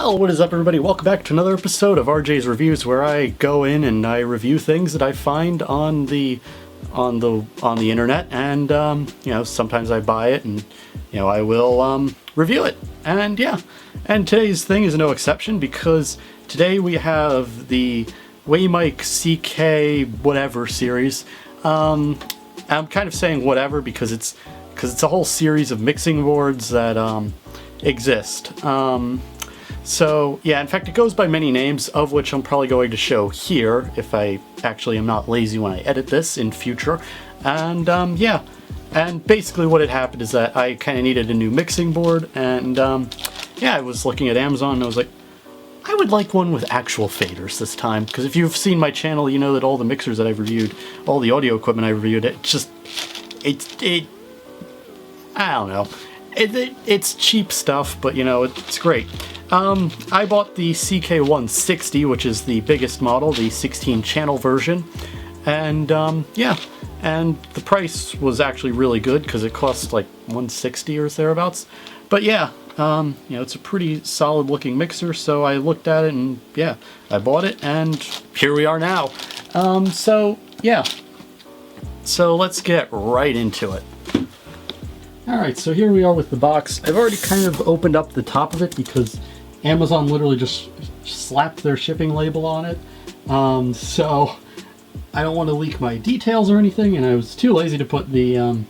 Well, what is up, everybody? Welcome back to another episode of RJ's Reviews, where I go in and I review things that I find on the internet, and sometimes I buy it, and I will review it. And and today's thing is no exception, because today we have the Weymic CK whatever series. I'm kind of saying whatever because it's a whole series of mixing boards that exist. So yeah, in fact it goes by many names, of which I'm probably going to show here if I actually am not lazy when I edit this in future. And and basically what had happened is that I kind of needed a new mixing board, and I was looking at Amazon and I was like, I would like one with actual faders this time, because if you've seen my channel, you know that all the mixers that I've reviewed, all the audio equipment I've reviewed, I don't know. It's cheap stuff, but it's great. I bought the CK160, which is the biggest model, the 16-channel version, and and the price was actually really good because it cost like $160 or thereabouts. But it's a pretty solid-looking mixer, so I looked at it and I bought it, and here we are now. So let's get right into it. Alright, so here we are with the box. I've already kind of opened up the top of it because Amazon literally just slapped their shipping label on it. So I don't want to leak my details or anything, and I was too lazy to put the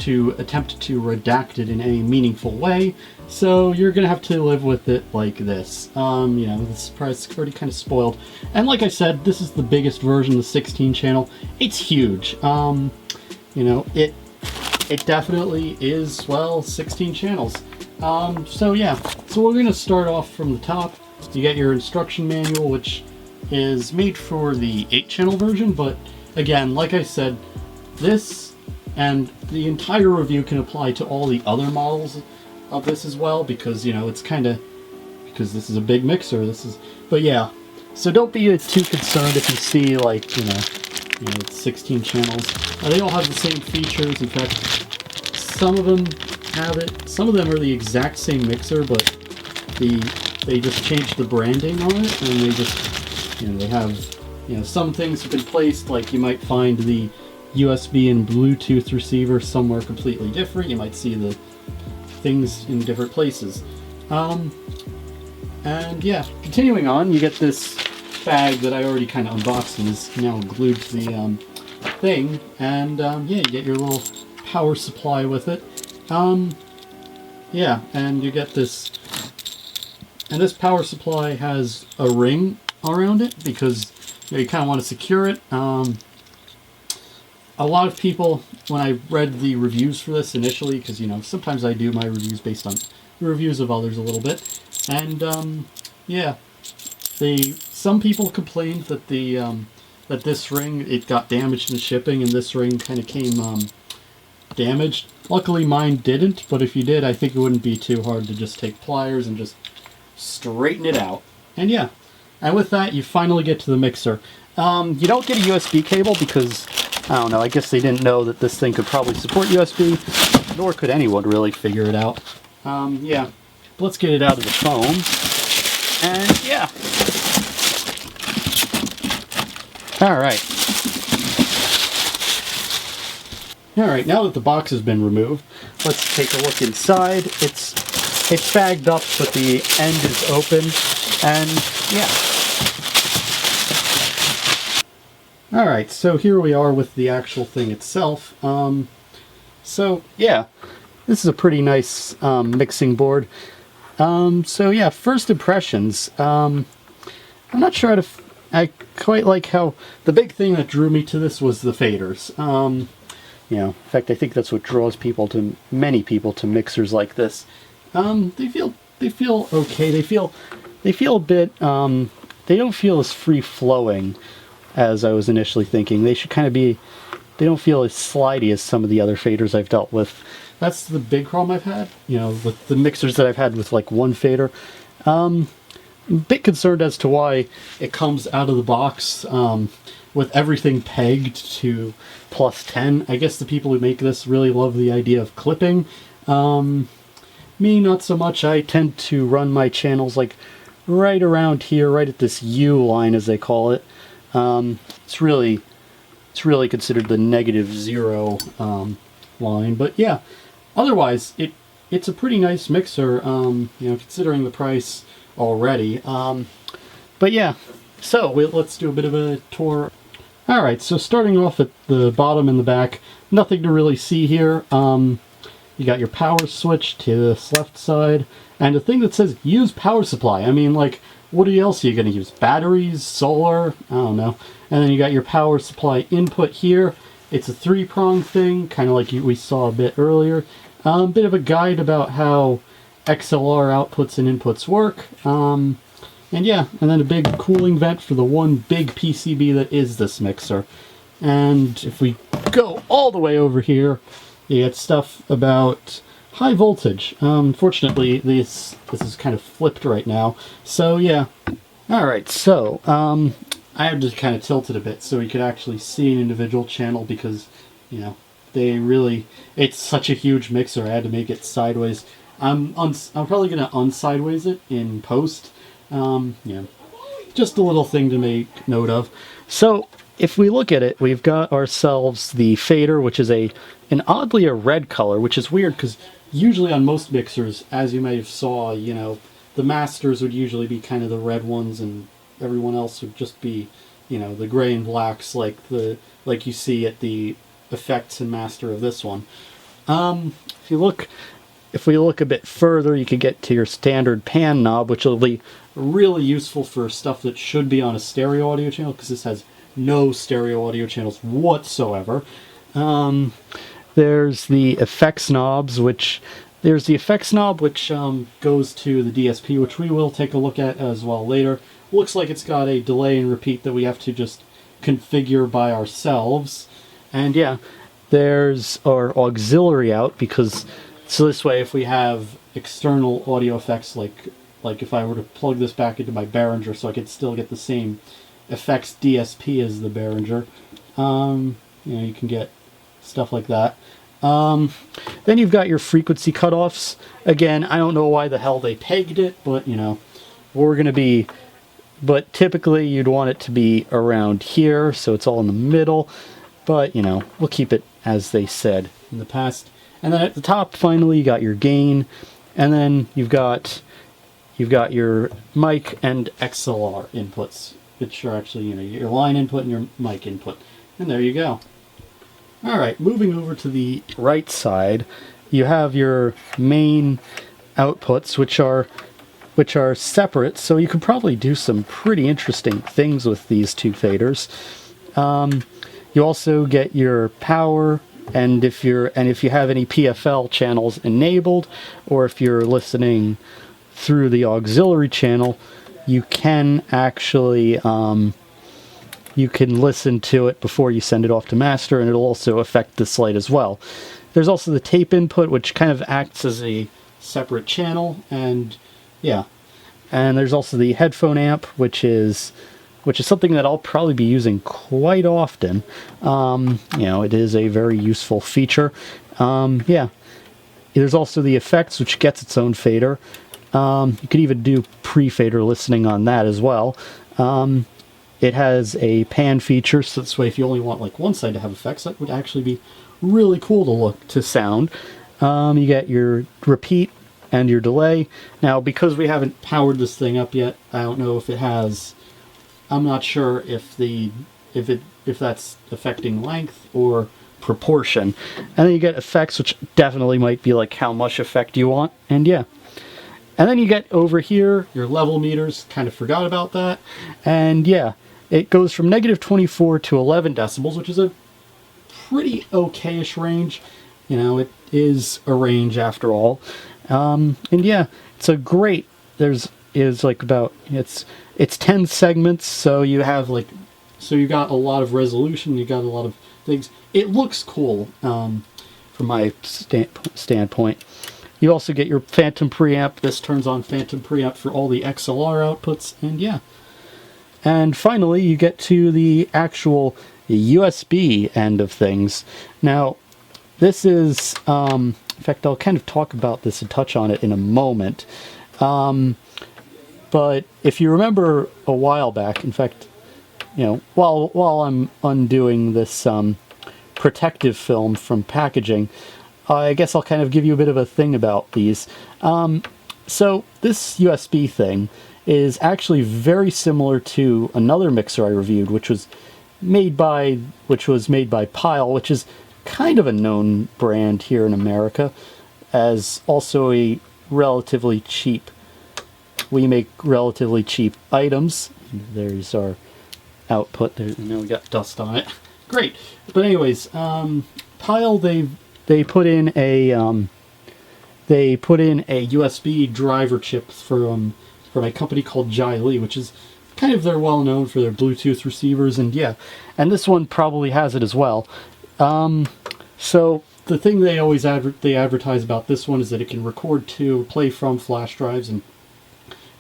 to attempt to redact it in any meaningful way. So you're gonna have to live with it like this. This price is already kind of spoiled. And like I said, this is the biggest version, the 16 channel. It's huge. It definitely is, 16 channels. So we're going to start off from the top. You get your instruction manual, which is made for the 8-channel version, but again, like I said, this and the entire review can apply to all the other models of this as well, because, it's kind of, because this is a big mixer, so don't be too concerned if you see, it's 16 channels. They all have the same features. In fact, some of them have it. Some of them are the exact same mixer, but they just changed the branding on it, and they just, they have, some things have been placed, like you might find the USB and Bluetooth receiver somewhere completely different. You might see the things in different places. Continuing on, you get this bag that I already kind of unboxed and is now glued to the thing, and you get your little power supply with it. And you get this, and this power supply has a ring around it because you kind of want to secure it. A lot of people, when I read the reviews for this initially, because sometimes I do my reviews based on the reviews of others a little bit, and some people complained that that this ring, it got damaged in shipping, and this ring kind of came damaged. Luckily mine didn't, but if you did, I think it wouldn't be too hard to just take pliers and just straighten it out. And and with that, you finally get to the mixer. You don't get a USB cable because, I don't know, I guess they didn't know that this thing could probably support USB, nor could anyone really figure it out. But let's get it out of the phone. And Alright, now that the box has been removed, let's take a look inside. It's bagged up, but the end is open, and Alright, so here we are with the actual thing itself. This is a pretty nice mixing board. First impressions. I'm not sure how to... I quite like how the big thing that drew me to this was the faders. In fact, I think that's what draws many people to mixers like this. They feel okay. They feel a bit. They don't feel as free flowing as I was initially thinking. They should kind of be. They don't feel as slidey as some of the other faders I've dealt with. That's the big problem I've had. With the mixers that I've had with like one fader. I'm a bit concerned as to why it comes out of the box with everything pegged to +10. I guess the people who make this really love the idea of clipping. Me, not so much. I tend to run my channels like right around here, right at this U line as they call it. It's really considered the -0 line, but yeah, otherwise it's a pretty nice mixer, you know, considering the price already. But yeah, so let's do a bit of a tour. Alright, so starting off at the bottom and the back, nothing to really see here. You got your power switch to this left side, and a thing that says use power supply. I mean, like, what else are you going to use? Batteries? Solar? I don't know. And then you got your power supply input here. It's a 3-prong thing, kind of like we saw a bit earlier. Bit of a guide about how XLR outputs and inputs work. And yeah, and then a big cooling vent for the one big PCB that is this mixer. And if we go all the way over here, you get stuff about high voltage. Unfortunately, this is kind of flipped right now. So yeah. Alright, so I have to kind of tilt it a bit so you could actually see an individual channel because, you know, it's such a huge mixer. I had to make it sideways. I'm probably going to unsideways it in post. Yeah, just a little thing to make note of. So if we look at it, we've got ourselves the fader, which is an oddly a red color, which is weird because usually on most mixers, as you may have saw, you know, the masters would usually be kind of the red ones and everyone else would just be, you know, the gray and blacks like you see at the effects and master of this one. If we look a bit further, you could get to your standard pan knob, which will be really useful for stuff that should be on a stereo audio channel, because this has no stereo audio channels whatsoever. There's the effects knobs, which goes to the DSP, which we will take a look at as well later. Looks like it's got a delay and repeat that we have to just configure by ourselves. And yeah, there's our auxiliary out, so this way if we have external audio effects, like if I were to plug this back into my Behringer so I could still get the same effects DSP as the Behringer, you know, you can get stuff like that. Then you've got your frequency cutoffs. Again, I don't know why the hell they pegged it, but you know, but typically you'd want it to be around here, so it's all in the middle, but you know, we'll keep it as they said in the past. And then at the top, finally, you got your gain, and then you've got your mic and XLR inputs, which are actually, you know, your line input and your mic input. And there you go. Alright, moving over to the right side, you have your main outputs, which are separate, so you could probably do some pretty interesting things with these two faders. You also get your power, and if you have any PFL channels enabled, or if you're listening through the auxiliary channel, you can actually you can listen to it before you send it off to master, and it'll also affect the slate as well. There's also the tape input, which kind of acts as a separate channel, and yeah. And there's also the headphone amp, which is something that I'll probably be using quite often. You know, it is a very useful feature. Yeah. There's also the effects, which gets its own fader. You could even do pre-fader listening on that as well. It has a pan feature, so this way if you only want like one side to have effects, that would actually be really cool to sound. You get your repeat and your delay. Now, because we haven't powered this thing up yet, I don't know if it has. I'm not sure if that's affecting length or proportion. And then you get effects, which definitely might be like how much effect you want. And yeah. And then you get over here your level meters. Kind of forgot about that. And yeah, it goes from -24 to 11 decibels, which is a pretty okayish range. You know, it is a range after all. And yeah, it's a great. It's 10 segments, so you have you got a lot of resolution. You got a lot of things. It looks cool from my standpoint. You also get your phantom preamp. This turns on phantom preamp for all the XLR outputs, and yeah. And finally, you get to the actual USB end of things. Now, this is, in fact, I'll kind of talk about this and touch on it in a moment. But if you remember a while back, in fact, while I'm undoing this protective film from packaging, I guess I'll kind of give you a bit of a thing about these. So this USB thing is actually very similar to another mixer I reviewed, which was made by Pyle, which is kind of a known brand here in America, as also a relatively cheap. We make relatively cheap items. There's our output. There, now we got dust on it. Great. But anyways, Pyle, they put in a USB driver chip from a company called Jai Lee, which is kind of, they're well known for their Bluetooth receivers, and this one probably has it as well. So the thing they always advertise about this one is that it can record to, play from flash drives, and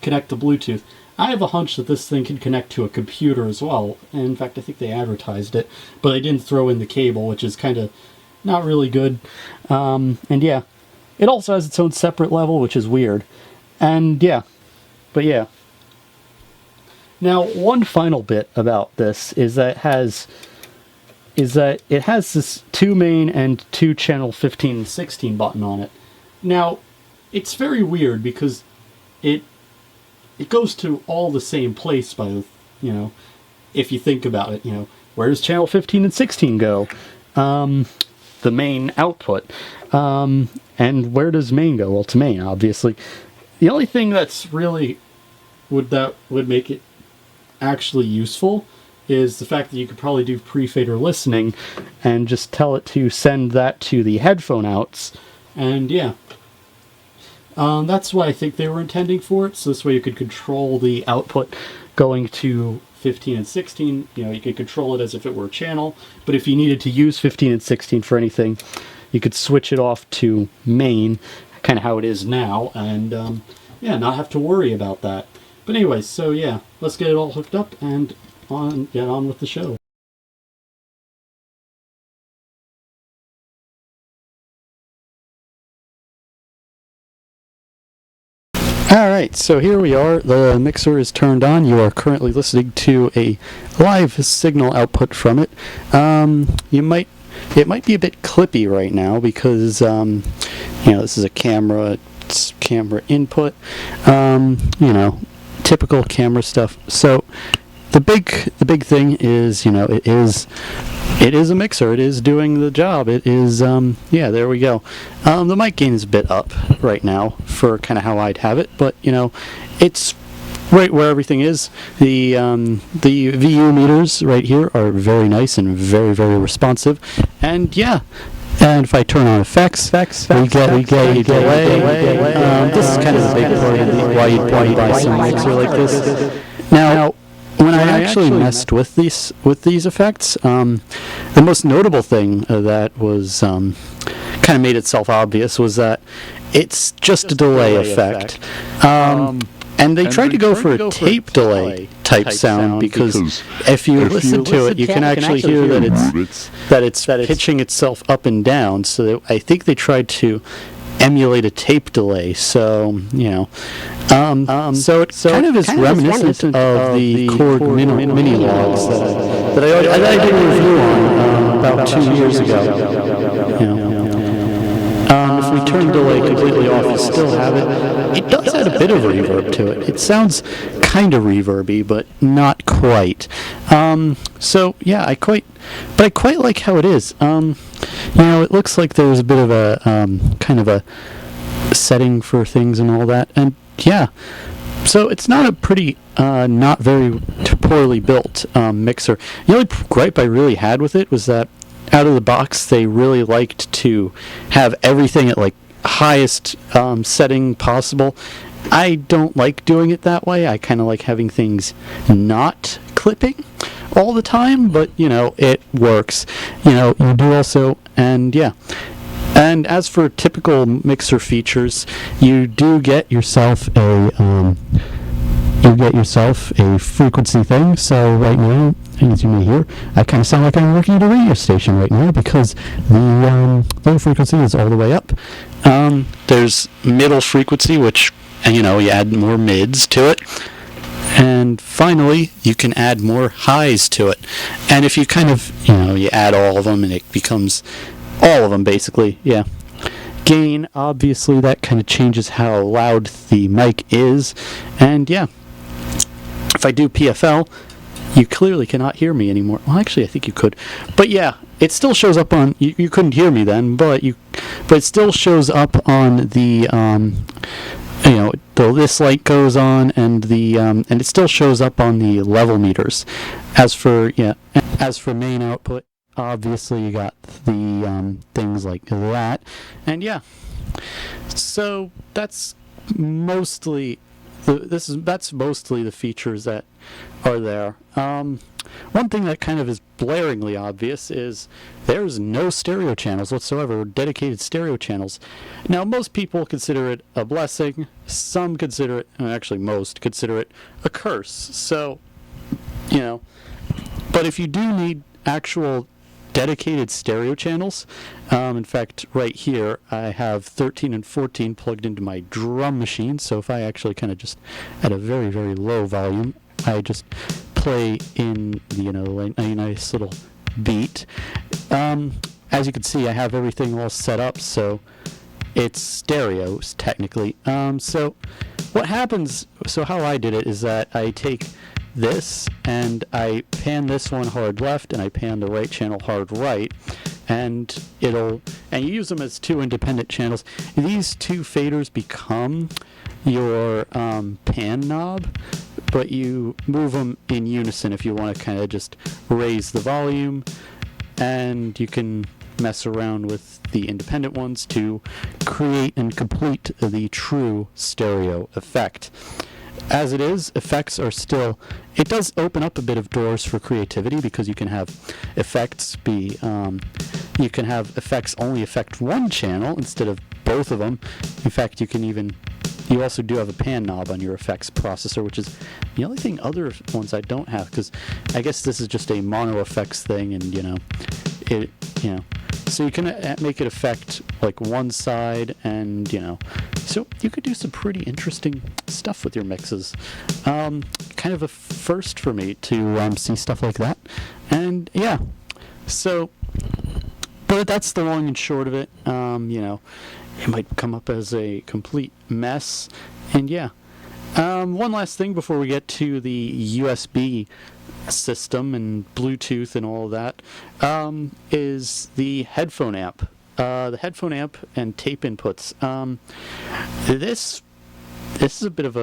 connect to Bluetooth. I have a hunch that this thing can connect to a computer as well. And in fact, I think they advertised it, but they didn't throw in the cable, which is kind of not really good. And yeah, it also has its own separate level, which is weird. And yeah, but yeah. Now, one final bit about this is that it has this 2 main and 2 channel 15 and 16 button on it. Now, it's very weird because it goes to all the same place by, if you think about it, where does channel 15 and 16 go? The main output. And where does main go? Well, to main, obviously. The only thing that's really would make it actually useful is the fact that you could probably do pre-fader listening and just tell it to send that to the headphone outs. And yeah. That's what I think they were intending for it, so this way you could control the output going to 15 and 16. You could control it as if it were a channel, but if you needed to use 15 and 16 for anything, you could switch it off to main, kind of how it is now, and not have to worry about that. But anyways, so yeah, let's get it all hooked up and get on with the show. Alright, so here we are. The mixer is turned on. You are currently listening to a live signal output from it. It might be a bit clippy right now because this is a camera. It's camera input. Typical camera stuff. So the big thing is, it is a mixer. It is doing the job. It is, there we go. The mic gain is a bit up right now for kind of how I'd have it, but, it's right where everything is. The VU meters right here are very nice and very, very responsive. And, yeah. And if I turn on effects, we get a delay. This is kind of a big part of why you buy some mixer like this. Now, when I actually messed with these effects, the most notable thing that was kind of made itself obvious was that it's just a delay effect. And they tried to go for a tape delay type sound because if you listen to it, you can actually hear that it's pitching itself up and down. So I think they tried to emulate a tape delay. So so it kind of is reminiscent of the Chord mini logs that I did a review on about 2 years ago. If we turn delay completely off, you still have it. It does add a bit of reverb to it. It sounds kind of reverby, but not quite. So yeah, I quite like how it is. It looks like there's a bit of a kind of a setting for things and all that, and yeah. So it's not a pretty, not very poorly built mixer. The only gripe I really had with it was that out of the box, they really liked to have everything at highest setting possible. I don't like doing it that way. I kind of like having things not clipping all the time, but it works. You do also, and yeah. And as for typical mixer features, you do get yourself a frequency thing. So right now, as you may hear, I kind of sound like I'm working at a radio station right now because the low frequency is all the way up. There's middle frequency, which and you add more mids to it. And finally, you can add more highs to it. And if you kind of, you add all of them and it becomes all of them basically, yeah. Gain, obviously that kind of changes how loud the mic is. And yeah, if I do PFL, you clearly cannot hear me anymore. Well, actually, I think you could. But yeah, it still shows up on, you couldn't hear me then, but it still shows up on the, this light goes on, and and it still shows up on the level meters. As for main output, obviously you got the things like that, and yeah. So that's mostly the features that are there. One thing that kind of is blaringly obvious is there's no stereo channels whatsoever, dedicated stereo channels. Now, most people consider it a blessing. Some consider it, actually most consider it a curse. So, but if you do need actual dedicated stereo channels, in fact, right here, I have 13 and 14 plugged into my drum machine. So if I actually kind of just at a very, very low volume, I just play in a nice little beat. As you can see, I have everything all set up, so it's stereos technically. So what happens, so how I did it is that I take this and I pan this one hard left and I pan the right channel hard right, and you use them as two independent channels. These two faders become your pan knob, but you move them in unison if you want to kind of just raise the volume, and you can mess around with the independent ones to create and complete the true stereo effect. As it is, effects are still, it does open up a bit of doors for creativity, because you can have effects you can have effects only affect one channel instead of both of them. In fact, you also do have a pan knob on your effects processor, which is the only thing other ones I don't have, because I guess this is just a mono effects thing, and so you can make it affect like one side, and so you could do some pretty interesting stuff with your mixes. Kind of a first for me to see stuff like that, and yeah, so. But that's the long and short of it. It might come up as a complete mess. And yeah. One last thing before we get to the USB system and Bluetooth and all of that, is the headphone amp. The headphone amp and tape inputs. This is a bit of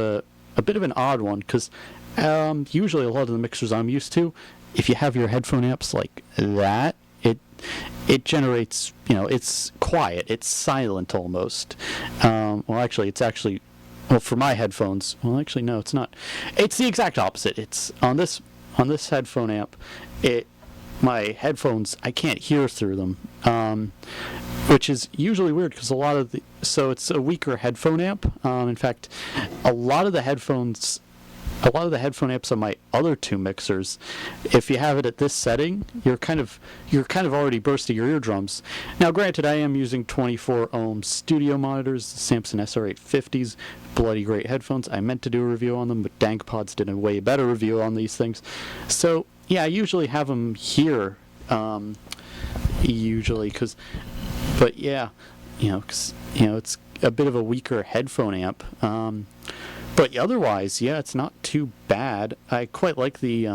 an odd one, because usually a lot of the mixers I'm used to, if you have your headphone amps like that, it generates, it's quiet, it's silent almost. For my headphones, no, it's not. It's the exact opposite. It's on this headphone amp, my headphones, I can't hear through them, which is usually weird, because so it's a weaker headphone amp. In fact, a lot of the headphone amps on my other two mixers, if you have it at this setting, you're kind of already bursting your eardrums. Now, granted, I am using 24 ohm studio monitors, the Samson SR850s, bloody great headphones. I meant to do a review on them, but DankPods did a way better review on these things. So yeah, I usually have them here, but yeah, it's a bit of a weaker headphone amp. But otherwise, yeah, it's not too bad. I quite like the,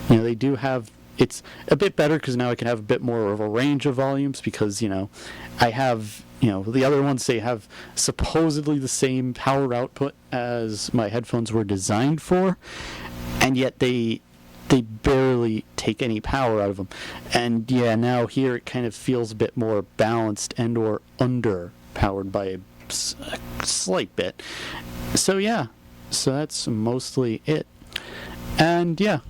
they do have, it's a bit better because now I can have a bit more of a range of volumes, because, I have, the other ones, they have supposedly the same power output as my headphones were designed for, and yet they barely take any power out of them. And yeah, now here it kind of feels a bit more balanced and or under powered by a slight bit. So yeah, so that's mostly it. And yeah.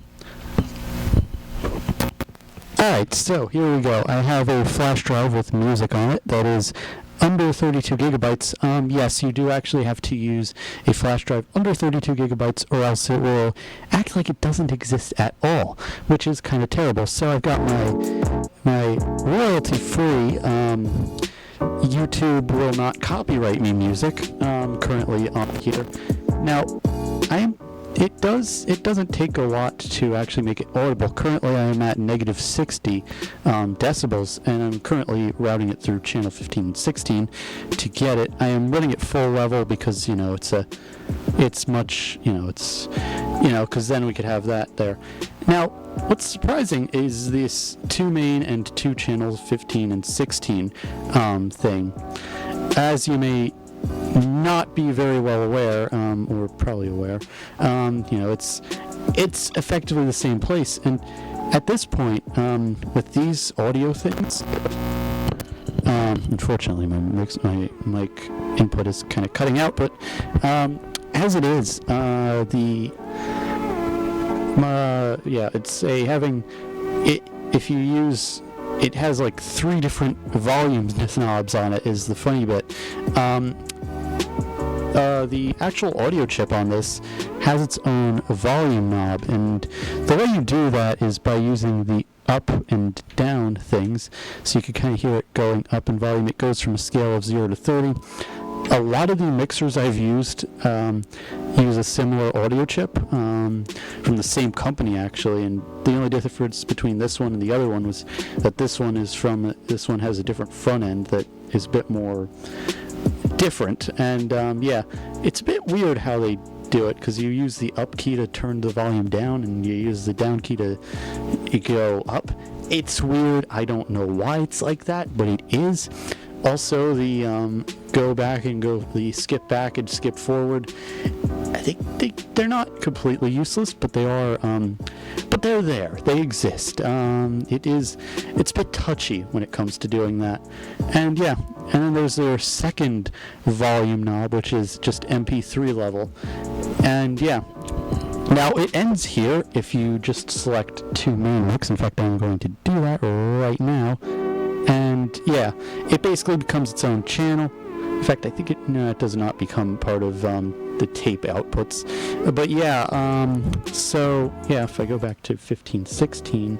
Alright, so here we go. I have a flash drive with music on it that is under 32 gigabytes. Yes, you do actually have to use a flash drive under 32 gigabytes, or else it will act like it doesn't exist at all, which is kind of terrible. So I've got my royalty-free YouTube will not copyright me music currently on here. Now, it doesn't take a lot to actually make it audible. Currently, I am at negative 60 decibels, and I'm currently routing it through channel 15 and 16 to get it. I am running it full level because, because then we could have that there. Now, what's surprising is this 2 main and 2 channels 15 and 16 thing. As you may not be very well aware, or probably aware, it's effectively the same place. And at this point, with these audio things, unfortunately my mic input is kind of cutting out, but as it is, if you use, it has like 3 different volume knobs on it is the funny bit. The actual audio chip on this has its own volume knob, and the way you do that is by using the up and down things, so you can kind of hear it going up in volume. It goes from a scale of 0 to 30. A lot of the mixers I've used use a similar audio chip from the same company, actually, and the only difference between this one and the other one was that this one has a different front end that is a bit more different, and it's a bit weird how they do it, because you use the up key to turn the volume down and you use the down key to go up. It's weird. I don't know why it's like that, but it is. Also, the skip back and skip forward, I think they're not completely useless, but they are, but they're there. They exist. It's a bit touchy when it comes to doing that. And then there's their second volume knob, which is just MP3 level. And now it ends here if you just select 2 main mics. In fact, I'm going to do that right now. And it basically becomes its own channel. In fact, I think it does not become part of the tape outputs. But if I go back to 15, 16,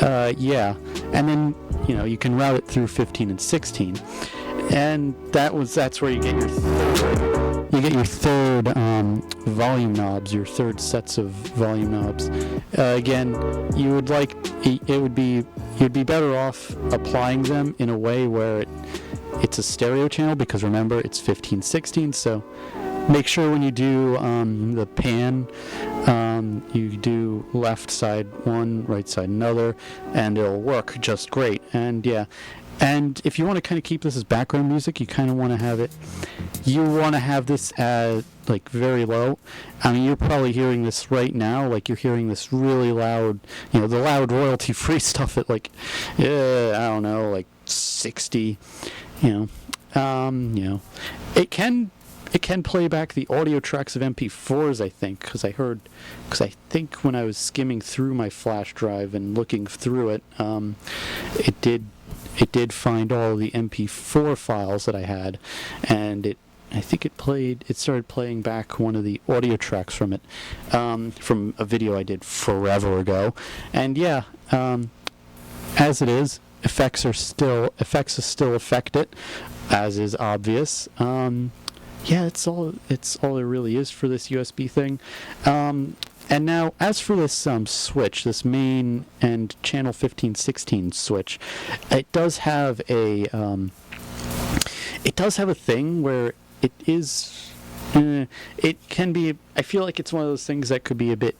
and then you can route it through 15 and 16, and that's where you get your third volume knobs, your third sets of volume knobs. Again, you'd be better off applying them in a way where it's a stereo channel, because remember, it's 15/16, so make sure when you do the pan, you do left side one, right side another, and it'll work just great. And if you want to kind of keep this as background music, you kind of want to have this at like very low. I mean, you're probably hearing this right now, like you're hearing this really loud, the loud royalty-free stuff at like, I don't know, like 60. It can play back the audio tracks of MP4s, I think, because I think when I was skimming through my flash drive and looking through it, it did find all the MP4 files that I had, and I think it started playing back one of the audio tracks from it, from a video I did forever ago. And as it is, effects still affect it, as is obvious. It's all there really is for this USB thing. And now, as for this switch, this main and channel 15/16 switch, it does have a thing where it is. It can be. I feel like it's one of those things that could be a bit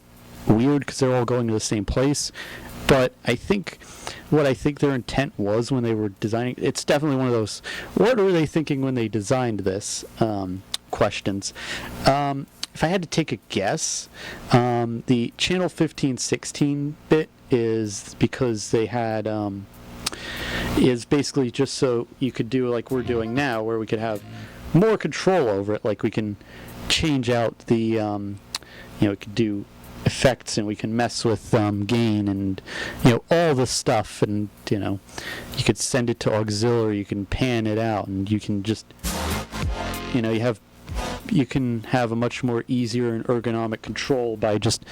weird because they're all going to the same place. But I think their intent was when they were designing, it's definitely one of those, what were they thinking when they designed this, questions. If I had to take a guess, the channel 15/16 bit is because they had, is basically just so you could do like we're doing now, where we could have more control over it, like we can change out the, we could do effects, and we can mess with gain and all this stuff, and you could send it to auxiliary, you can pan it out, and you can just you can have a much more easier and ergonomic control by just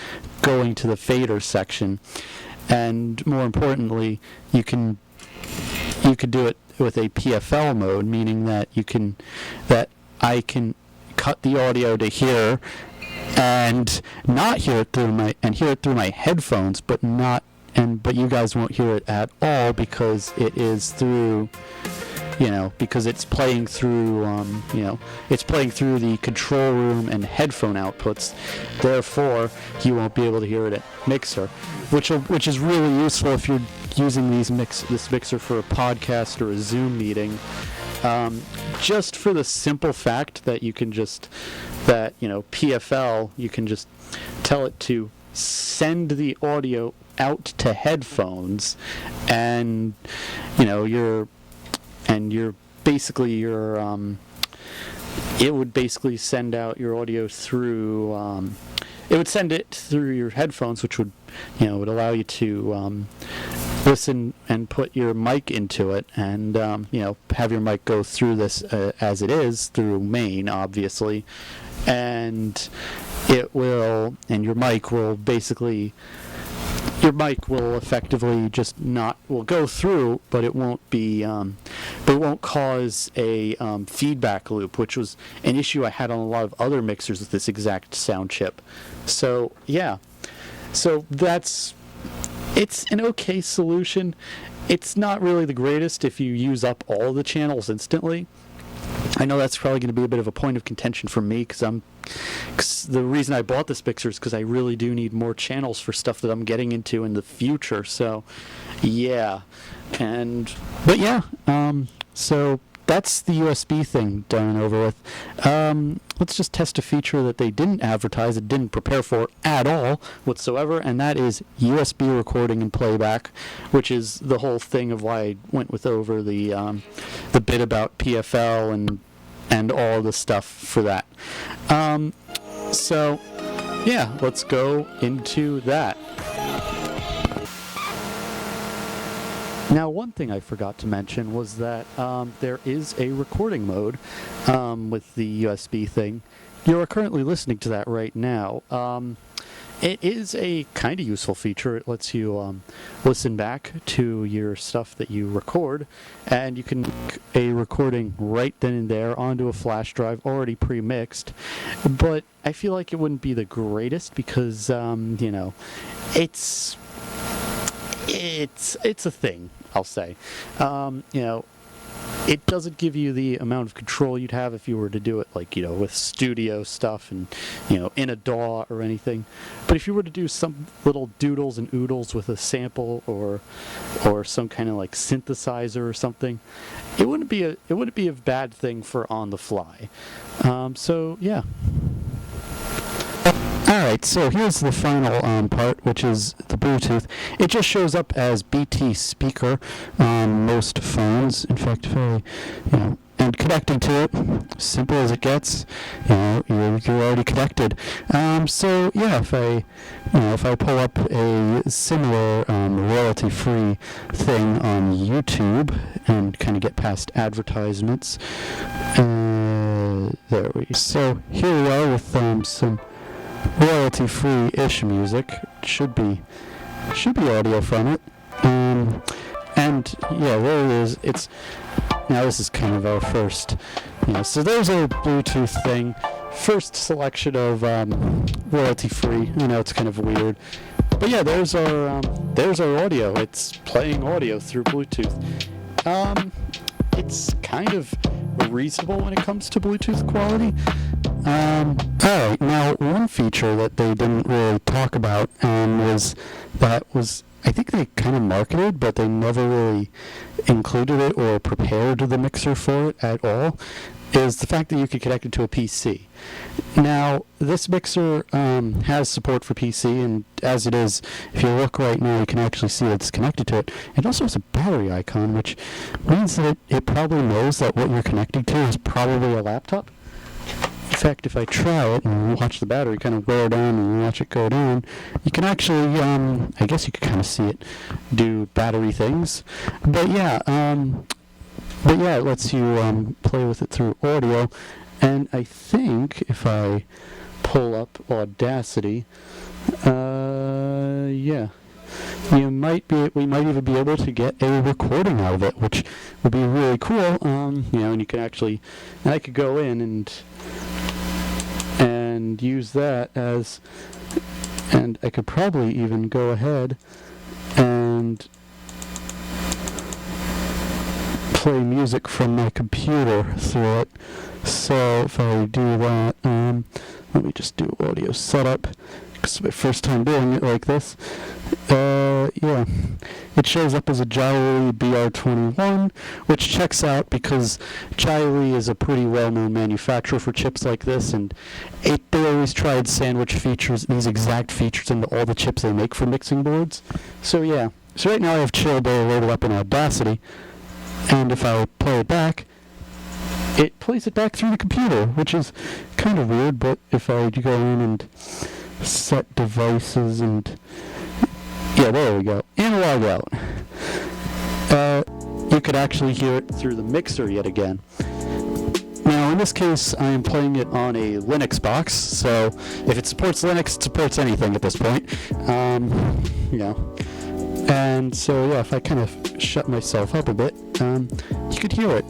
going to the fader section. And more importantly, you can you could do it with a PFL mode, meaning that I can cut the audio to here and not hear it through my headphones, but you guys won't hear it at all because it is through, because it's playing through, it's playing through the control room and headphone outputs. Therefore, you won't be able to hear it at mixer, which is really useful if you're using this mixer for a podcast or a Zoom meeting. Just for the simple fact that PFL, you can just tell it to send the audio out to headphones, and it would basically send out your audio through it would send it through your headphones, which would would allow you to listen and put your mic into it, and have your mic go through this as it is through main, obviously, and your mic will effectively will go through, but it won't cause a feedback loop, which was an issue I had on a lot of other mixers with this exact sound chip. So yeah, it's an okay solution. It's not really the greatest if you use up all the channels instantly. I know that's probably going to be a bit of a point of contention for me, because the reason I bought this mixer is because I really do need more channels for stuff that I'm getting into in the future. So, yeah, so that's the USB thing done and over with. Let's just test a feature that they didn't advertise, it didn't prepare for at all whatsoever, and that is USB recording and playback, which is the whole thing of why I went over the bit about PFL and all the stuff for that. So yeah, let's go into that. Now, one thing I forgot to mention was that there is a recording mode with the USB thing. You are currently listening to that right now. It is a kind of useful feature. It lets you listen back to your stuff that you record, and you can make a recording right then and there onto a flash drive already pre-mixed. But I feel like it wouldn't be the greatest because, it's a thing, I'll say. It doesn't give you the amount of control you'd have if you were to do it with studio stuff and in a DAW or anything. But if you were to do some little doodles and oodles with a sample or some kind of synthesizer or something, it wouldn't be a bad thing for on the fly. So yeah. Alright, so here's the final part, which is the Bluetooth. It just shows up as BT speaker on most phones. In fact, and connecting to it, simple as it gets, you're already connected. So yeah, if I pull up a similar royalty-free thing on YouTube and kind of get past advertisements, there we go. So here we are with some royalty-free-ish music. Should be audio from it. And yeah, there it is. Now this is kind of our first, so there's our Bluetooth thing. First selection of royalty-free. I know it's kind of weird, but yeah, there's our audio. It's playing audio through Bluetooth. It's kind of reasonable when it comes to Bluetooth quality. Alright, now one feature that they didn't really talk about was I think they kind of marketed, but they never really included it or prepared the mixer for it at all, is the fact that you could connect it to a PC. Now, this mixer has support for PC, and as it is, if you look right now, you can actually see it's connected to it. It also has a battery icon, which means that it probably knows that what you're connecting to is probably a laptop. In fact, if I try it and watch the battery kind of wear down and watch it go down, you can actually, I guess you could kind of see it do battery things. But yeah, it lets you play with it through audio. And I think if I pull up Audacity, yeah, we might even be able to get a recording out of it, which would be really cool. And you can actually, and I could go in and use that as, and I could probably even go ahead and play music from my computer through it. So if I do that, let me just do audio setup, because it's my first time doing it like this. Yeah, it shows up as a Jiley BR21, which checks out because Jiley is a pretty well-known manufacturer for chips like this, and they always try and sandwich these exact features into all the chips they make for mixing boards. So yeah, so right now I have Chill Bay loaded up in Audacity, and if I play it back, it plays it back through the computer, which is kind of weird, but if I go in and set devices and, yeah, there we go, analog out, you could actually hear it through the mixer yet again. Now, in this case, I am playing it on a Linux box, so if it supports Linux, it supports anything at this point. And so, yeah, if I kind of shut myself up a bit, you could hear it.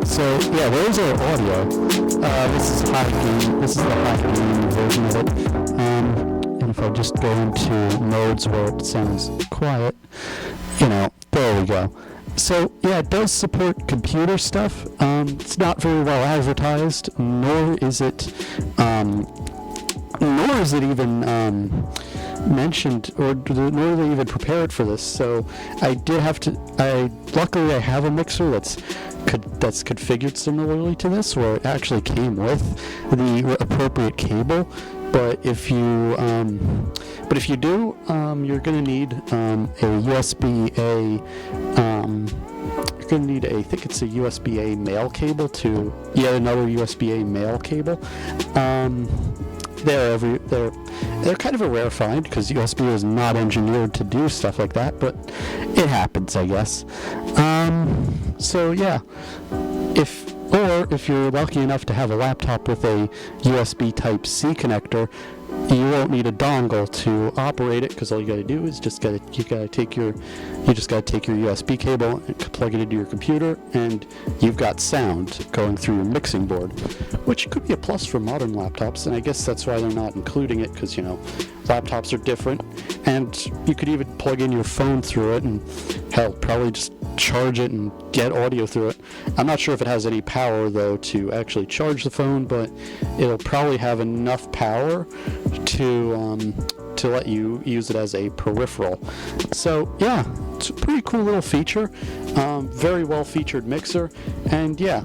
So yeah, there's our audio. This is high gain. This is the high gain version of it. And if I just go into modes where it sounds quiet, there we go. So yeah, it does support computer stuff. It's not very well advertised, nor is it even mentioned, or nor do they even prepare it for this. So I did have to. Luckily I have a mixer that's configured similarly to this, where it actually came with the appropriate cable. But if you do, you're going to need a USB-A. You're going to need I think it's a USB-A male cable to yet another USB-A male cable. They're kind of a rare find because USB is not engineered to do stuff like that, but it happens, I guess. So yeah, if you're lucky enough to have a laptop with a USB Type-C connector, you won't need a dongle to operate it, because all you got to do is you just got to take your USB cable and plug it into your computer, and you've got sound going through your mixing board, which could be a plus for modern laptops, and I guess that's why they're not including it, because laptops are different, and you could even plug in your phone through it, and hell, probably just charge it and get audio through it. I'm not sure if it has any power though to actually charge the phone, but it'll probably have enough power to let you use it as a peripheral. So yeah, it's a pretty cool little feature. Very well featured mixer, and yeah.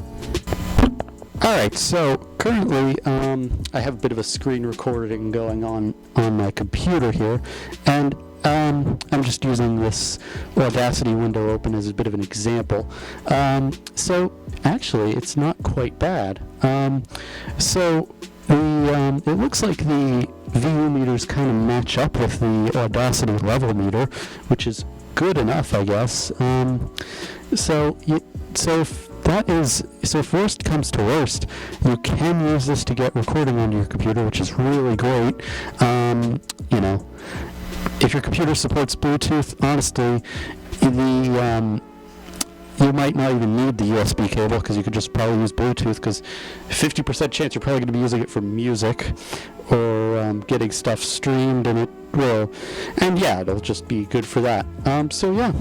Alright, so currently I have a bit of a screen recording going on my computer here, and I'm just using this Audacity window open as a bit of an example. So actually, it's not quite bad. It looks like the VU meters kind of match up with the Audacity level meter, which is good enough, I guess. So if worst comes to worst, you can use this to get recording on your computer, which is really great. If your computer supports Bluetooth, honestly, you might not even need the USB cable, because you could just probably use Bluetooth, because 50% chance you're probably going to be using it for music or getting stuff streamed, and it will. And yeah, it'll just be good for that. So yeah.